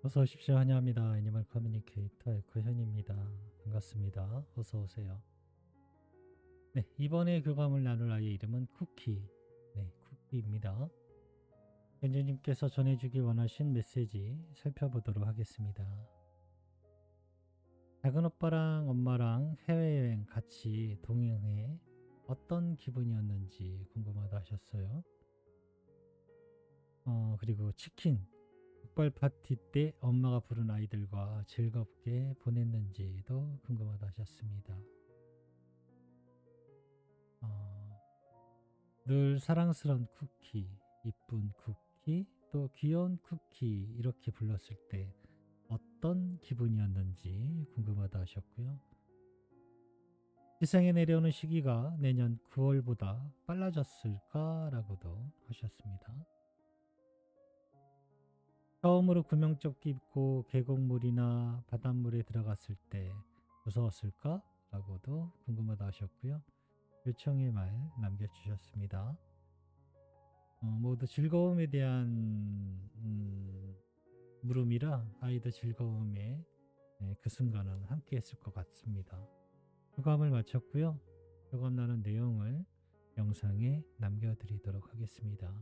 어서 오십시오. 환영합니다. 애니멀 커뮤니케이터 에코현입니다. 반갑습니다. 어서 오세요. 네, 이번에 교감을 나눌 아이의 이름은 쿠키. 네, 쿠키입니다. 현주님께서 전해주길 원하신 메시지 살펴보도록 하겠습니다. 작은 오빠랑 엄마랑 해외여행 같이 동행해 어떤 기분이었는지 궁금하다 하셨어요. 그리고 치킨, 족발 파티 때 엄마가 부른 아이들과 즐겁게 보냈는지도 궁금하다 하셨습니다. 어, 늘 사랑스러운 쿠키, 이쁜 쿠키, 또 귀여운 쿠키 이렇게 불렀을 때 어떤 기분이었는지 궁금하다 하셨고요. 세상에 내려오는 시기가 내년 9월보다 빨라졌을까라고도 하셨습니다. 처음으로 구명조끼 입고 계곡물이나 바닷물에 들어갔을 때 무서웠을까? 라고도 궁금하다 하셨고요. 요청의 말 남겨주셨습니다. 모두 즐거움에 대한 물음이라 아이들 즐거움에 그 순간은 함께 했을 것 같습니다. 교감을 마쳤고요. 교감 나눈 내용을 영상에 남겨드리도록 하겠습니다.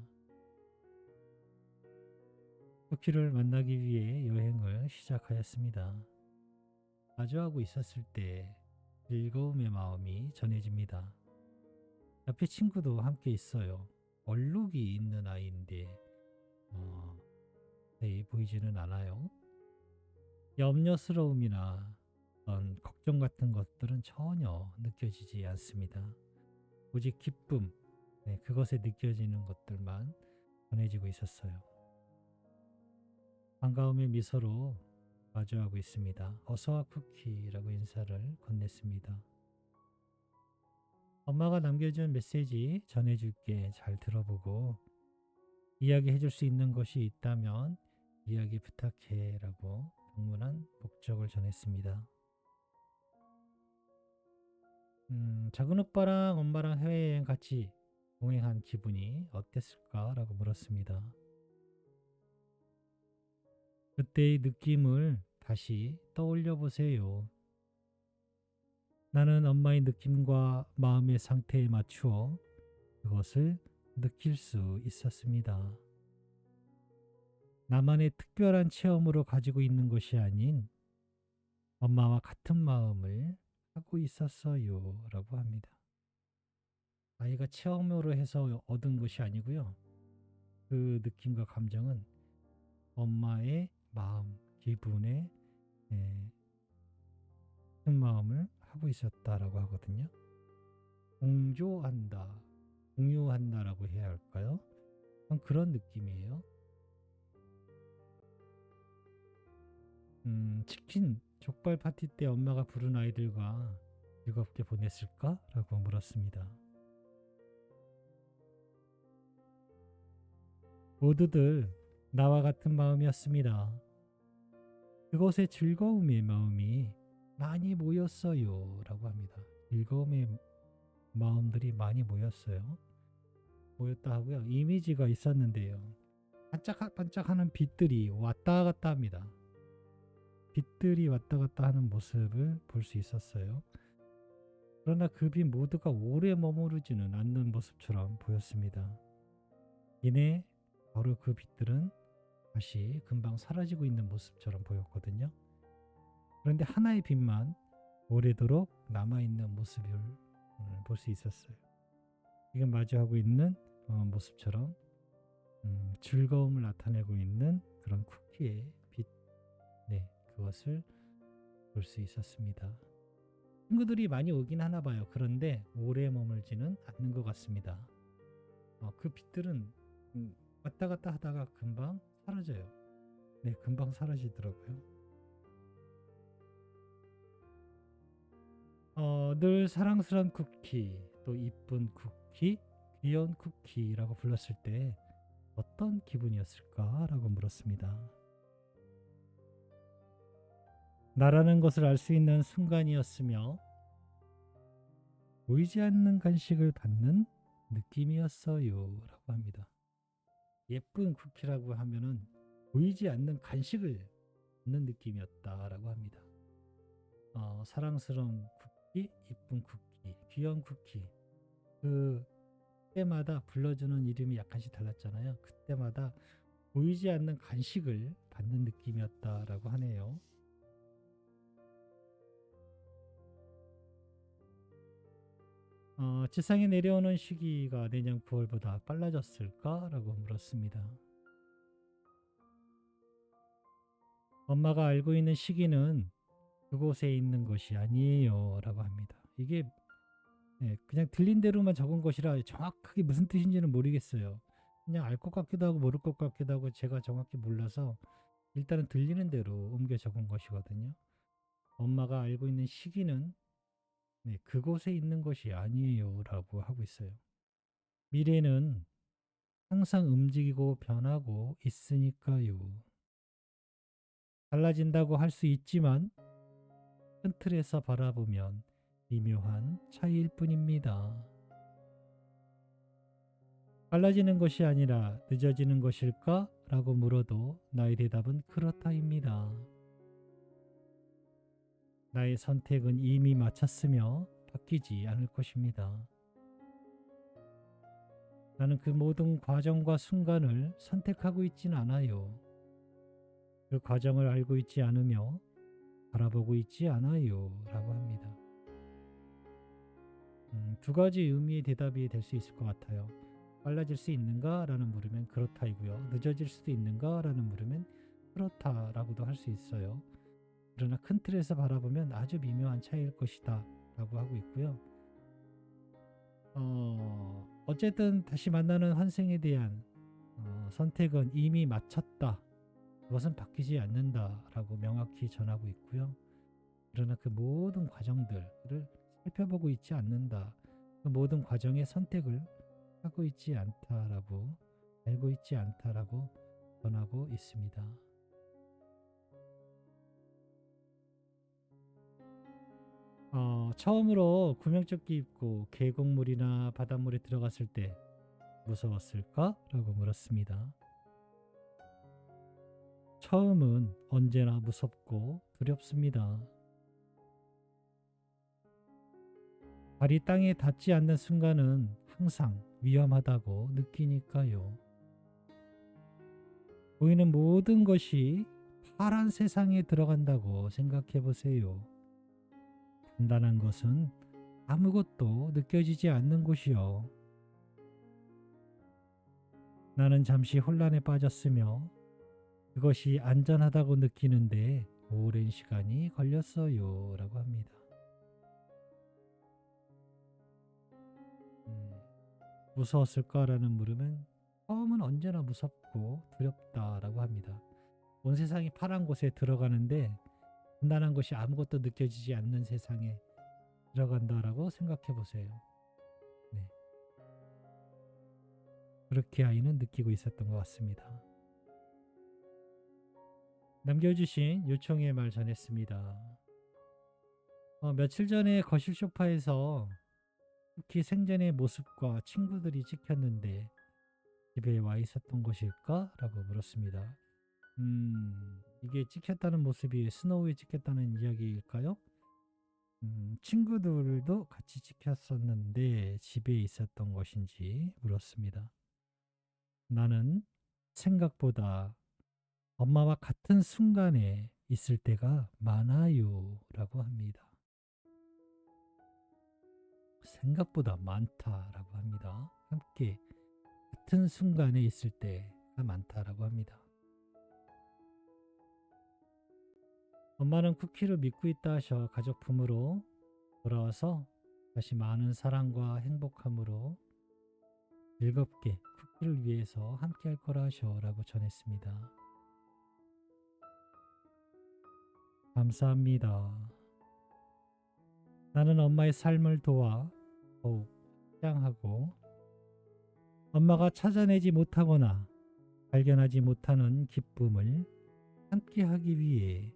쿠키를 만나기 위해 여행을 시작하였습니다. 마주하고 있었을 때 즐거움의 마음이 전해집니다. 옆에 친구도 함께 있어요. 얼룩이 있는 아이인데 자세히 보이지는 않아요. 염려스러움이나 어떤 걱정 같은 것들은 전혀 느껴지지 않습니다. 오직 기쁨, 그것에 느껴지는 것들만 전해지고 있었어요. 반가움의 미소로 마주하고 있습니다. 어서와 쿠키라고 인사를 건넸습니다. 엄마가 남겨준 메시지 전해줄게. 잘 들어보고 이야기해줄 수 있는 것이 있다면 이야기 부탁해 라고 당분한 목적을 전했습니다. 작은 오빠랑 엄마랑 해외여행 같이 동행한 기분이 어땠을까? 라고 물었습니다. 그때의 느낌을 다시 떠올려 보세요. 나는 엄마의 느낌과 마음의 상태에 맞추어 그것을 느낄 수 있었습니다. 나만의 특별한 체험으로 가지고 있는 것이 아닌 엄마와 같은 마음을 하고 있었어요. 라고 합니다. 아이가 체험으로 해서 얻은 것이 아니고요. 그 느낌과 감정은 엄마의 마음, 기분에 큰 마음을 하고 있었다라고 하거든요. 공조한다, 공유한다라고 해야 할까요? 그런 느낌이에요. 치킨, 족발 파티 때 엄마가 부른 아이들과 즐겁게 보냈을까? 라고 물었습니다. 모두들 나와 같은 마음이었습니다. 그곳에 즐거움의 마음이 많이 모였어요. 라고 합니다. 즐거움의 마음들이 많이 모였어요. 모였다 하고요. 이미지가 있었는데요. 반짝반짝하는 빛들이 왔다 갔다 합니다. 빛들이 왔다 갔다 하는 모습을 볼 수 있었어요. 그러나 그 빛 모두가 오래 머무르지는 않는 모습처럼 보였습니다. 이내 바로 그 빛들은 다시 금방 사라지고 있는 모습처럼 보였거든요. 그런데 하나의 빛만 오래도록 남아있는 모습을 볼 수 있었어요. 지금 마주하고 있는 모습처럼 즐거움을 나타내고 있는 그런 쿠키의 빛, 그것을 볼 수 있었습니다. 친구들이 많이 오긴 하나 봐요. 그런데 오래 머물지는 않는 것 같습니다. 그 빛들은 왔다 갔다 하다가 금방 사라져요. 금방 사라지더라고요. 늘 사랑스러운 쿠키, 또 이쁜 쿠키, 귀여운 쿠키라고 불렀을 때 어떤 기분이었을까라고 물었습니다. 나라는 것을 알 수 있는 순간이었으며 보이지 않는 간식을 받는 느낌이었어요. 라고 합니다. 예쁜 쿠키라고 하면은 보이지 않는 간식을 받는 느낌이었다라고 합니다. 사랑스러운 쿠키, 이쁜 쿠키, 귀여운 쿠키. 그 때마다 불러주는 이름이 약간씩 달랐잖아요. 그때마다 보이지 않는 간식을 받는 느낌이었다라고 하네요. 지상에 내려오는 시기가 내년 9월보다 빨라졌을까라고 물었습니다. 엄마가 알고 있는 시기는 그곳에 있는 것이 아니에요 라고 합니다. 이게 그냥 들린 대로만 적은 것이라 정확하게 무슨 뜻인지는 모르겠어요. 그냥 알 것 같기도 하고 모를 것 같기도 하고 제가 정확히 몰라서 일단은 들리는 대로 옮겨 적은 것이거든요. 엄마가 알고 있는 시기는 그곳에 있는 것이 아니에요 라고 하고 있어요. 미래는 항상 움직이고 변하고 있으니까요. 달라진다고 할 수 있지만 큰 틀에서 바라보면 미묘한 차이일 뿐입니다. 빨라지는 것이 아니라 늦어지는 것일까? 라고 물어도 나의 대답은 그렇다입니다. 나의 선택은 이미 마쳤으며 바뀌지 않을 것입니다. 나는 그 모든 과정과 순간을 선택하고 있진 않아요. 그 과정을 알고 있지 않으며 바라보고 있지 않아요. 라고 합니다. 두 가지 의미의 대답이 될 수 있을 것 같아요. 빨라질 수 있는가? 라는 물으면 그렇다이고요. 늦어질 수도 있는가? 라는 물으면 그렇다라고도 할 수 있어요. 그러나 큰 틀에서 바라보면 아주 미묘한 차이일 것이다 라고 하고 있고요. 어쨌든 다시 만나는 환생에 대한 선택은 이미 마쳤다. 그것은 바뀌지 않는다 라고 명확히 전하고 있고요. 그러나 그 모든 과정들을 살펴보고 있지 않는다. 그 모든 과정의 선택을 하고 있지 않다라고 알고 있지 않다라고 전하고 있습니다. 처음으로 구명조끼 입고 계곡물이나 바닷물에 들어갔을 때 무서웠을까? 라고 물었습니다. 처음은 언제나 무섭고 두렵습니다. 발이 땅에 닿지 않는 순간은 항상 위험하다고 느끼니까요. 보이는 모든 것이 파란 세상에 들어간다고 생각해 보세요. 단단한 것은 아무것도 느껴지지 않는 곳이요. 나는 잠시 혼란에 빠졌으며 그것이 안전하다고 느끼는데 오랜 시간이 걸렸어요. 라고 합니다. 무서웠을까라는 물음은 처음은 언제나 무섭고 두렵다라고 합니다. 온 세상이 파란 곳에 들어가는데 단단한 것이 아무것도 느껴지지 않는 세상에 들어간다라고 생각해 보세요. 네. 그렇게 아이는 느끼고 있었던 것 같습니다. 남겨주신 요청의 말 전했습니다. 며칠 전에 거실 소파에서 특히 생전의 모습과 친구들이 찍혔는데 집에 와 있었던 것일까? 라고 물었습니다. 이게 찍혔다는 모습이 스노우에 찍혔다는 이야기일까요? 친구들도 같이 찍혔었는데 집에 있었던 것인지 물었습니다. 나는 생각보다 엄마와 같은 순간에 있을 때가 많아요. 라고 합니다. 생각보다 많다라고 합니다. 함께 같은 순간에 있을 때가 많다라고 합니다. 엄마는 쿠키를 믿고 있다 하셔 가족품으로 돌아와서 다시 많은 사랑과 행복함으로 즐겁게 쿠키를 위해서 함께 할 거라 하셔 라고 전했습니다. 감사합니다. 나는 엄마의 삶을 도와 더욱 확장하고 엄마가 찾아내지 못하거나 발견하지 못하는 기쁨을 함께 하기 위해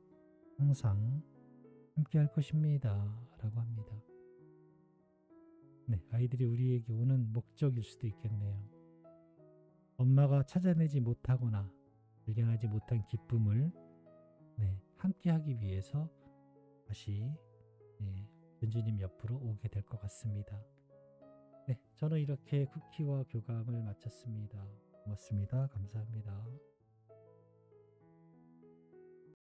항상 함께 할 것입니다. 라고 합니다. 네, 아이들이 우리에게 오는 목적일 수도 있겠네요. 엄마가 찾아내지 못하거나 발견하지 못한 기쁨을 함께 하기 위해서 다시 은주님 옆으로 오게 될 것 같습니다. 네, 저는 이렇게 쿠키와 교감을 마쳤습니다. 고맙습니다. 감사합니다.